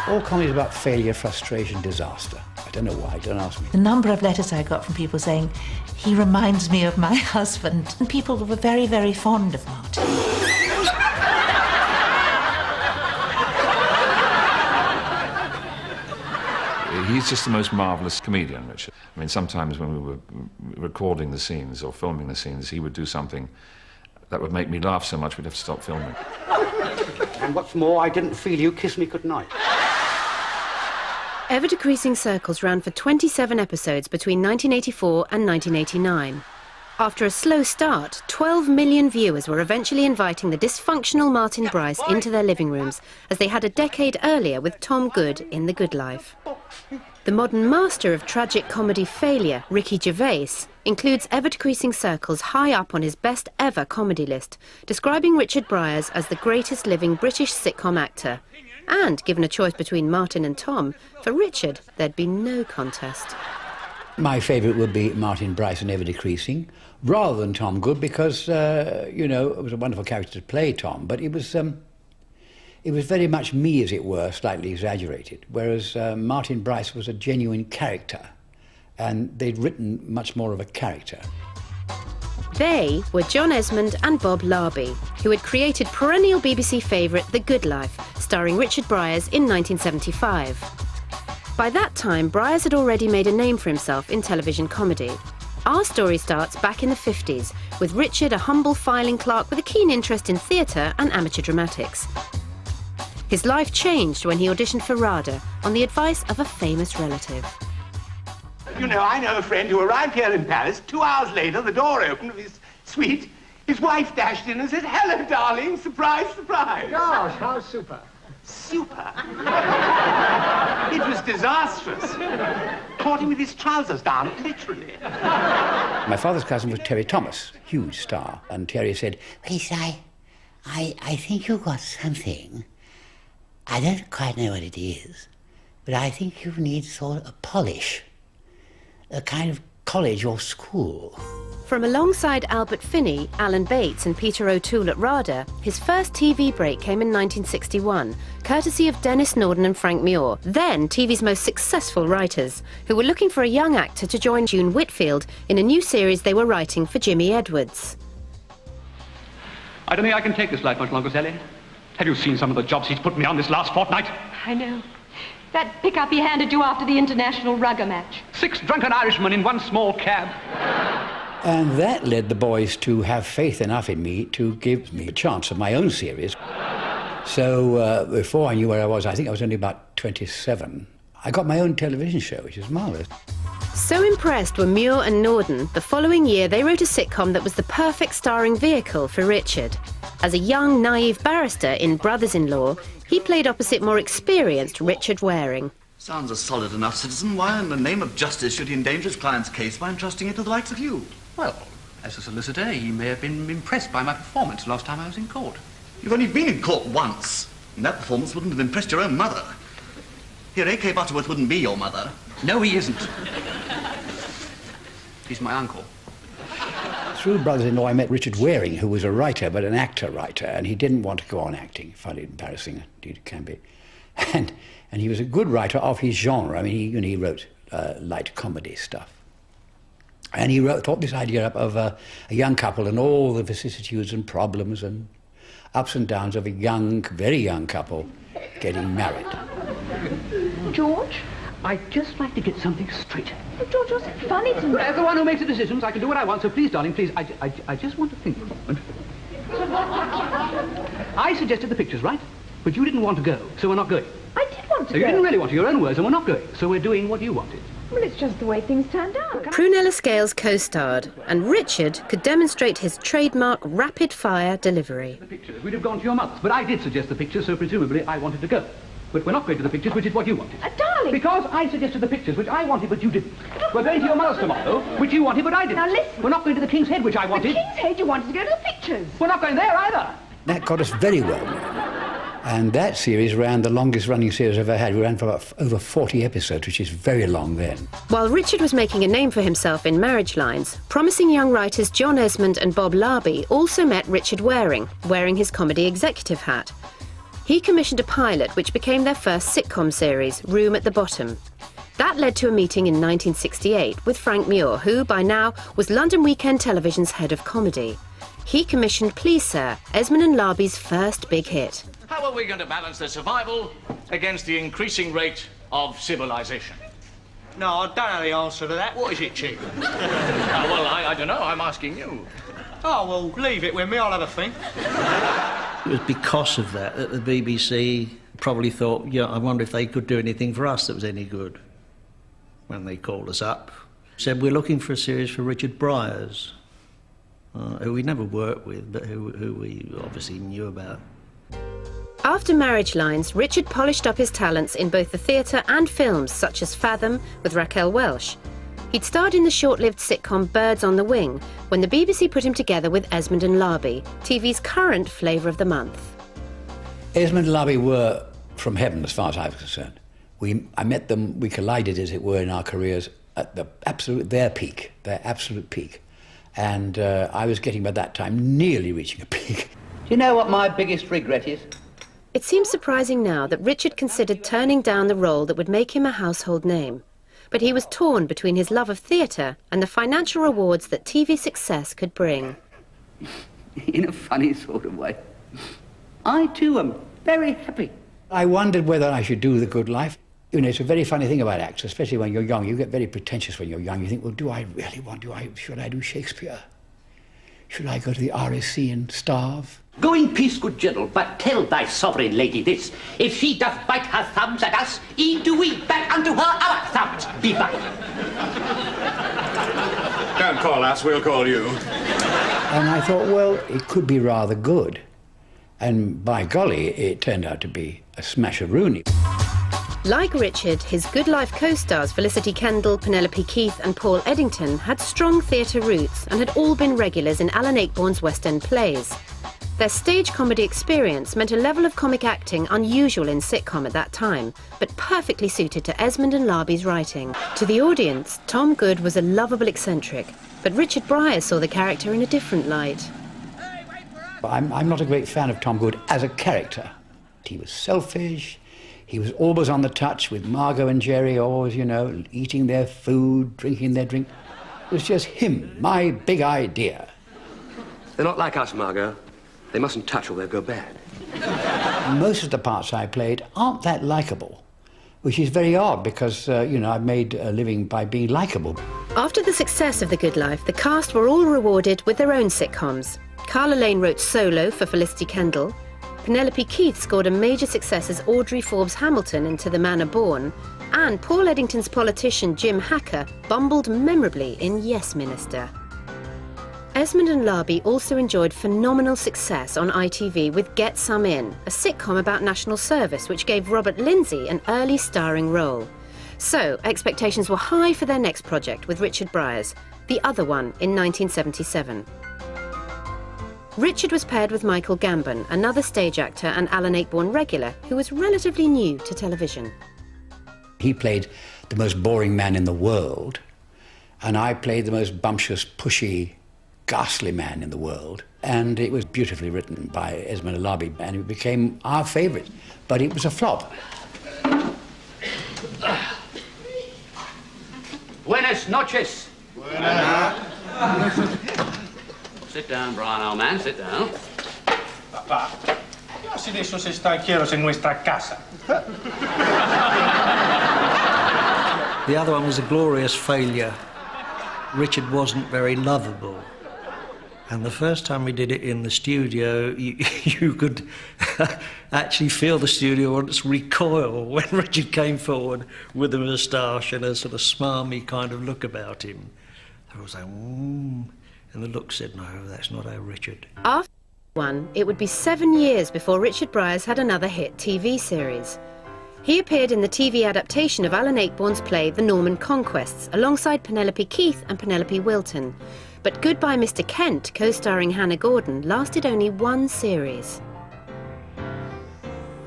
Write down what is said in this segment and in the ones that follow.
All comedy is about failure, frustration, disaster. I don't know why, don't ask me. The number of letters I got from people saying, he reminds me of my husband. And people were very, very fond of Martin. He's just the most marvellous comedian, Richard. I mean, sometimes when we were recording the scenes or filming the scenes, he would do something that would make me laugh so much we'd have to stop filming. And what's more, I didn't feel you kiss me goodnight. Ever-decreasing circles ran for 27 episodes between 1984 and 1989. After a slow start, 12 million viewers were eventually inviting the dysfunctional Martin Bryce into their living rooms, as they had a decade earlier with Tom Good in The Good Life. The modern master of tragic comedy failure, Ricky Gervais, includes Ever-decreasing circles high up on his best ever comedy list, describing Richard Briers as the greatest living British sitcom actor. And, given a choice between Martin and Tom, for Richard, there'd be no contest. My favourite would be Martin Bryce and Ever-decreasing, rather than Tom Good, because, you know, it was a wonderful character to play Tom, but it was very much me, as it were, slightly exaggerated, whereas Martin Bryce was a genuine character, and they'd written much more of a character. They were John Esmonde and Bob Larbey, who had created perennial BBC favourite The Good Life, starring Richard Briers in 1975. By that time, Briers had already made a name for himself in television comedy. Our story starts back in the 50s, with Richard a humble filing clerk with a keen interest in theatre and amateur dramatics. His life changed when he auditioned for RADA on the advice of a famous relative. You know, I know a friend who arrived here in Paris. 2 hours later, the door opened of his suite. His wife dashed in and said, "Hello, darling. Surprise, surprise." Gosh, how super. Super. It was disastrous. Caught him with his trousers down, literally. My father's cousin was Terry Thomas, huge star, and Terry said, "Please, I think you've got something. I don't quite know what it is, but I think you need sort of a polish, a kind of college or school." From alongside Albert Finney, Alan Bates and Peter O'Toole at RADA, his first TV break came in 1961, courtesy of Dennis Norden and Frank Muir, then TV's most successful writers, who were looking for a young actor to join June Whitfield in a new series they were writing for Jimmy Edwards. I don't think I can take this life much longer, Sally. Have you seen some of the jobs he's put me on this last fortnight? I know. That pickup he handed you after the international rugger match. 6 drunken Irishmen in one small cab. And that led the boys to have faith enough in me to give me a chance of my own series. So before I knew where I was think I was only about 27, I got my own television show, which is marvellous. So impressed were Muir and Norden, the following year they wrote a sitcom that was the perfect starring vehicle for Richard. As a young, naive barrister in Brothers-in-Law, he played opposite more experienced Richard Waring. Sounds a solid enough citizen. Why in the name of justice should he endanger his client's case by entrusting it to the likes of you? Well, as a solicitor, he may have been impressed by my performance last time I was in court. You've only been in court once, and that performance wouldn't have impressed your own mother. Here, A.K. Butterworth wouldn't be your mother. No, he isn't. He's my uncle. Through Brothers-in-Law, I met Richard Waring, who was a writer, but an actor-writer, and he didn't want to go on acting. Found it embarrassing, indeed it can be. And he was a good writer of his genre. I mean, he wrote light comedy stuff. And he thought this idea up of a young couple and all the vicissitudes and problems and ups and downs of a young, very young couple getting married. George? I'd just like to get something straight. Oh, George, you're so funny to me. As the one who makes the decisions, I can do what I want, so please, darling, please, I just want to think for a moment. I suggested the pictures, right? But you didn't want to go, so we're not going. I did want to go. You didn't really want to, your own words, and we're not going, so we're doing what you wanted. Well, it's just the way things turned out. Prunella Scales co-starred, and Richard could demonstrate his trademark rapid-fire delivery. The pictures, we'd have gone to your mother's, but I did suggest the pictures, so presumably I wanted to go. But we're not going to the pictures, which is what you wanted. Darling! Because I suggested the pictures, which I wanted, but you didn't. We're going to your mother's tomorrow, which you wanted, but I didn't. Now listen. We're not going to the King's Head, which I wanted. The King's Head, you wanted to go to the pictures. We're not going there either. That got us very well known. And that series ran the longest running series I've ever had. We ran for about over 40 episodes, which is very long then. While Richard was making a name for himself in marriage lines, promising young writers John Esmonde and Bob Larbey also met Richard Waring, wearing his comedy executive hat. He commissioned a pilot which became their first sitcom series, Room at the Bottom. That led to a meeting in 1968 with Frank Muir, who by now was London Weekend Television's head of comedy. He commissioned Please Sir, Esmonde and Larbey's first big hit. How are we going to balance their survival against the increasing rate of civilization? No, I don't know the answer to that. What is it, Chief? Well, I don't know. I'm asking you. Oh, well, leave it with me. I'll have a think. It was because of that the BBC probably thought, yeah, I wonder if they could do anything for us that was any good. When they called us up, said, we're looking for a series for Richard Briers, who we never worked with, but who we obviously knew about. After Marriage Lines, Richard polished up his talents in both the theatre and films, such as Fathom with Raquel Welch. He'd starred in the short-lived sitcom Birds on the Wing, when the BBC put him together with Esmonde and Larbey, TV's current flavour of the month. Esmonde and Larbey were from heaven, as far as I was concerned. I met them, we collided, as it were, in our careers at their absolute peak. And I was getting, by that time, nearly reaching a peak. Do you know what my biggest regret is? It seems surprising now that Richard considered turning down the role that would make him a household name. But he was torn between his love of theatre and the financial rewards that TV success could bring. In a funny sort of way. I, too, am very happy. I wondered whether I should do The Good Life. You know, it's a very funny thing about actors, especially when you're young. You get very pretentious when you're young. You think, well, do I really want, should I do Shakespeare? Should I go to the RSC and starve? Go in peace, good general, but tell thy sovereign lady this. If she doth bite her thumbs at us, e'en do we back unto her our thumbs. Be back. Don't call us, we'll call you. And I thought, well, it could be rather good. And by golly, it turned out to be a smash-a-rooney. Like Richard, his Good Life co-stars Felicity Kendall, Penelope Keith and Paul Eddington had strong theatre roots and had all been regulars in Alan Ayckbourn's West End plays. Their stage comedy experience meant a level of comic acting unusual in sitcom at that time, but perfectly suited to Esmonde and Larbey's writing. To the audience, Tom Good was a lovable eccentric, but Richard Briers saw the character in a different light. I'm not a great fan of Tom Good as a character. He was selfish. He was always on the touch with Margot and Jerry, always, you know, eating their food, drinking their drink. It was just him, my big idea. They're not like us, Margot. They mustn't touch or they'll go bad. Most of the parts I played aren't that likeable, which is very odd because, you know, I've made a living by being likeable. After the success of The Good Life, the cast were all rewarded with their own sitcoms. Carla Lane wrote Solo for Felicity Kendall. Penelope Keith scored a major success as Audrey Forbes Hamilton in To the Manor Born, and Paul Eddington's politician Jim Hacker bumbled memorably in Yes Minister. Esmonde and Larbey also enjoyed phenomenal success on ITV with Get Some In, a sitcom about national service which gave Robert Lindsay an early starring role. So expectations were high for their next project with Richard Briers, The Other One in 1977. Richard was paired with Michael Gambon, another stage actor and Alan Ayckbourn regular, who was relatively new to television. He played the most boring man in the world, and I played the most bumptious, pushy, ghastly man in the world. And it was beautifully written by Esmonde and Larbey, and it became our favourite, but it was a flop. Buenas noches. Buenas. Sit down, Brian, old man, sit down. Papá, ¿qué hacen esos extranjeros en nuestra casa? The other one was a glorious failure. Richard wasn't very lovable. And the first time we did it in the studio, you could actually feel the studio audience recoil when Richard came forward with a moustache and a sort of smarmy kind of look about him. I was like, and the look said, no, that's not our Richard. After one, it would be 7 years before Richard Briers had another hit TV series. He appeared in the TV adaptation of Alan Ayckbourn's play The Norman Conquests, alongside Penelope Keith and Penelope Wilton. But Goodbye Mr. Kent, co-starring Hannah Gordon, lasted only one series.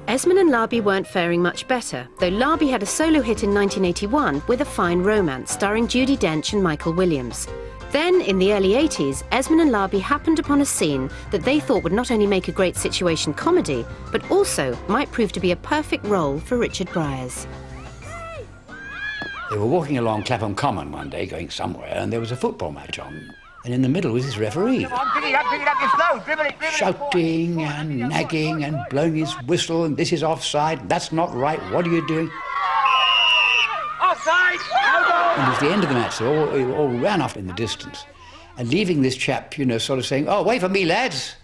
Esmonde and Larbey weren't faring much better, though Larbey had a solo hit in 1981 with A Fine Romance, starring Judi Dench and Michael Williams. Then, in the early 80s, Esmonde and Larbey happened upon a scene that they thought would not only make a great situation comedy, but also might prove to be a perfect role for Richard Briers. They were walking along Clapham Common one day, going somewhere, and there was a football match on. And in the middle was his referee, shouting and nagging and blowing his whistle, and this is offside, that's not right, what are you doing? Offside! And it was the end of the match, so they all ran off in the distance, and leaving this chap, you know, sort of saying, oh, wait for me, lads.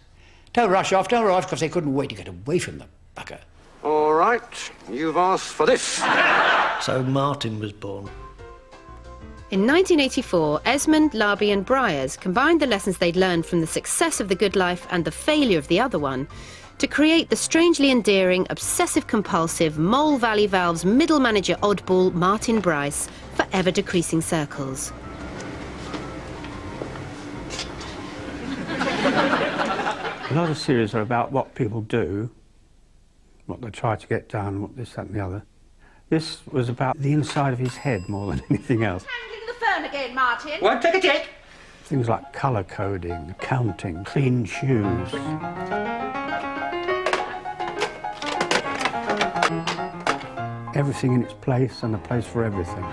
Don't rush off, because they couldn't wait to get away from the bugger. All right, you've asked for this. So Martin was born. In 1984, Esmonde, Larbey and Briers combined the lessons they'd learned from the success of The Good Life and the failure of the other one to create the strangely endearing, obsessive-compulsive, Mole Valley Valve's middle manager oddball Martin Bryce for ever-decreasing circles. A lot of series are about what people do, what they try to get done, what this, that and the other. This was about the inside of his head more than anything else. Handling the phone again, Martin. Won't take a tick. Things like colour coding, counting, clean shoes. Everything in its place and a place for everything.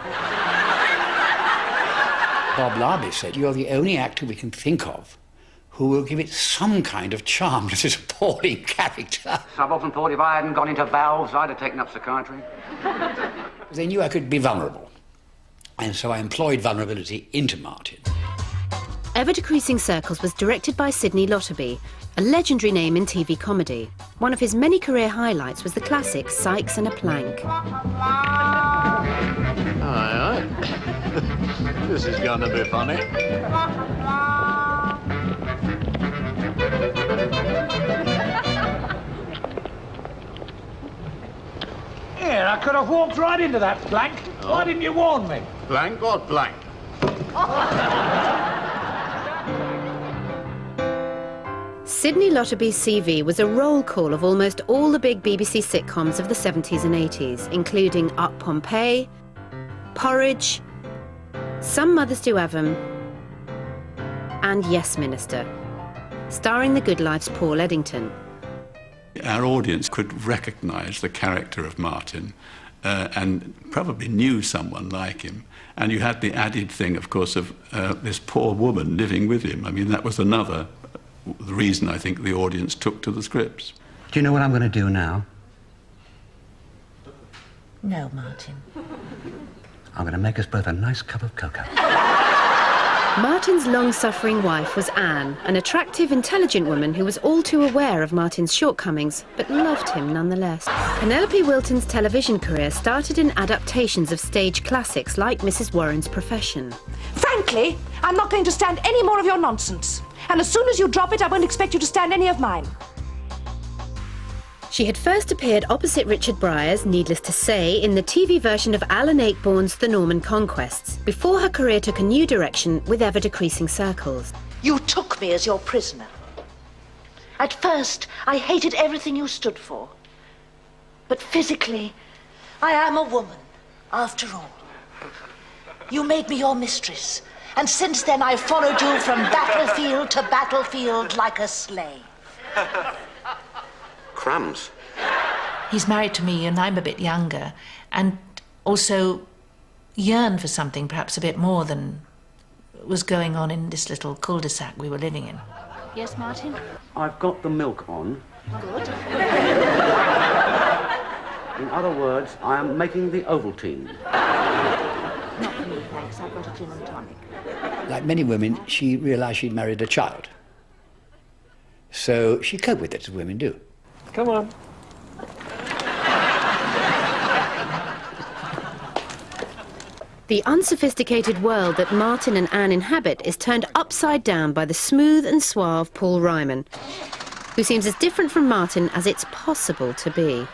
Bob Larbey said, you're the only actor we can think of who will give it some kind of charm to this appalling character. I've often thought if I hadn't gone into valves, I'd have taken up psychiatry. They knew I could be vulnerable, and so I employed vulnerability into Martin. Ever-Decreasing Circles was directed by Sidney Lotterby, a legendary name in TV comedy. One of his many career highlights was the classic Sykes and a Plank. Aye, aye. This is going to be funny. Yeah, I could have walked right into that plank. Oh. Why didn't you warn me? Blank or blank? Sidney Lotterby's CV was a roll call of almost all the big BBC sitcoms of the 70s and 80s, including Up Pompeii, Porridge, Some Mothers Do Have 'Em, and Yes Minister, starring The Good Life's Paul Eddington. Our audience could recognise the character of Martin and probably knew someone like him. And you had the added thing, of course, of this poor woman living with him. I mean, that was another reason I think the audience took to the scripts. Do you know what I'm going to do now? No, Martin. I'm going to make us both a nice cup of cocoa. Martin's long-suffering wife was Anne, an attractive, intelligent woman who was all too aware of Martin's shortcomings, but loved him nonetheless. Penelope Wilton's television career started in adaptations of stage classics like Mrs. Warren's Profession. Frankly, I'm not going to stand any more of your nonsense. And as soon as you drop it, I won't expect you to stand any of mine. She had first appeared opposite Richard Briers, needless to say, in the TV version of Alan Ayckbourn's The Norman Conquests, before her career took a new direction with Ever-Decreasing Circles. You took me as your prisoner. At first, I hated everything you stood for. But physically, I am a woman, after all. You made me your mistress, and since then I've followed you from battlefield to battlefield like a slave. Crumbs. He's married to me and I'm a bit younger, and also yearn for something perhaps a bit more than was going on in this little cul-de-sac we were living in. Yes, Martin? I've got the milk on. Good. In other words, I am making the Ovaltine. Not for me, thanks. I've got a gin and tonic. Like many women, she realised she'd married a child. So she coped with it, as women do. Come on. The unsophisticated world that Martin and Anne inhabit is turned upside down by the smooth and suave Paul Ryman, who seems as different from Martin as it's possible to be.